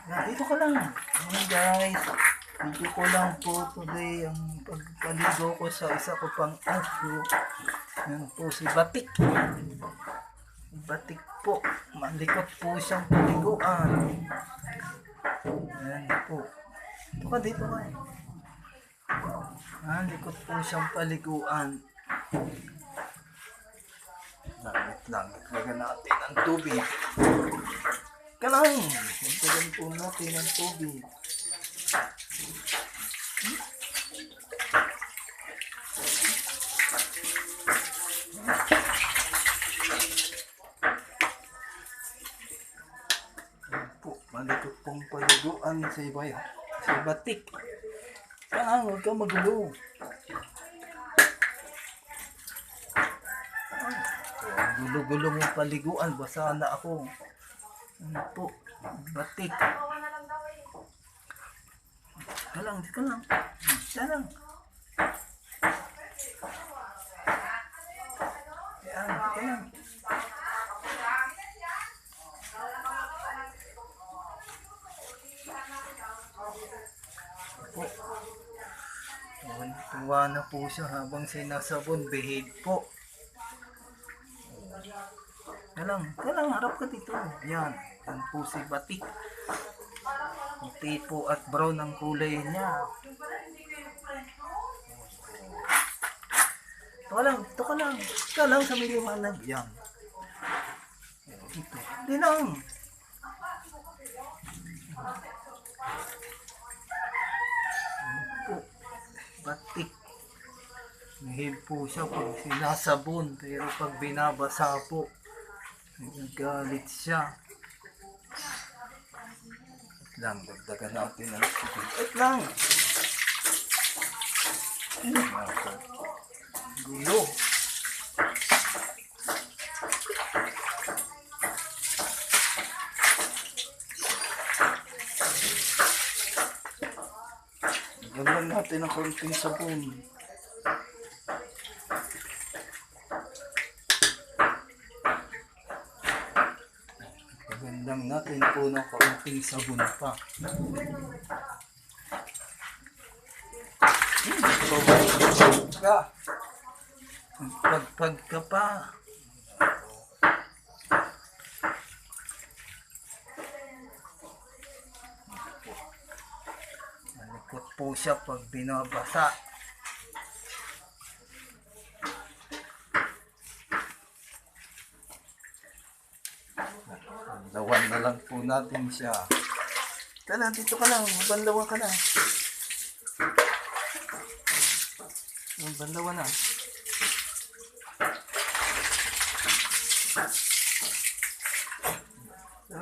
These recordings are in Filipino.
Dito ka lang. Ayan guys. Dito ko lang po today ang pagpaligo ko sa isa ko pang aso. Yan po si Batik. Batik po. Malikot po siyang paliguan. Ayan po. Dito ka, dito ka. Malikot po siyang paliguan. Langit lang. Lagyan natin ang tubig. Kalang! Lagyan po natin ang tubig. Malikot pong paliguan sa iba yan. Sa Batik. Kalang, huwag kang magulo. Gulo-gulo mong paliguan. Basa na ako. Ano po? Batik. Kalang, di ka lang. Kalang. Yan, kalang. Po. Tuwa na po siya habang sinasabon. Behave po. Kalang, harap ka dito. Yan. Yan po si Batik. Puti po at brown ang kulay niya. Ito ka lang. Ito lang sa may liwanag. Yan. Dito. Di lang. Batik. Mahil po siya pag sinasabon. Pero pag binabasa po, nagagalit siya. Wait lang, dagdagan natin ang tubig. Wait lang. Gulo. Dagdagan natin ang konting sabon. Gandang natin po ng kaunting sabon pa. Pagpag ka pa. Malikot po siya pag binabasa. Banlawan na lang po natin siya. Kala, dito ka lang. Banlawan ka na. Banlawan na.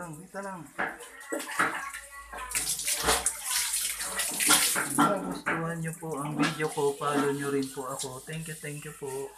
Dito lang. Kung gustuhan nyo po ang video ko, follow nyo rin po ako. Thank you po.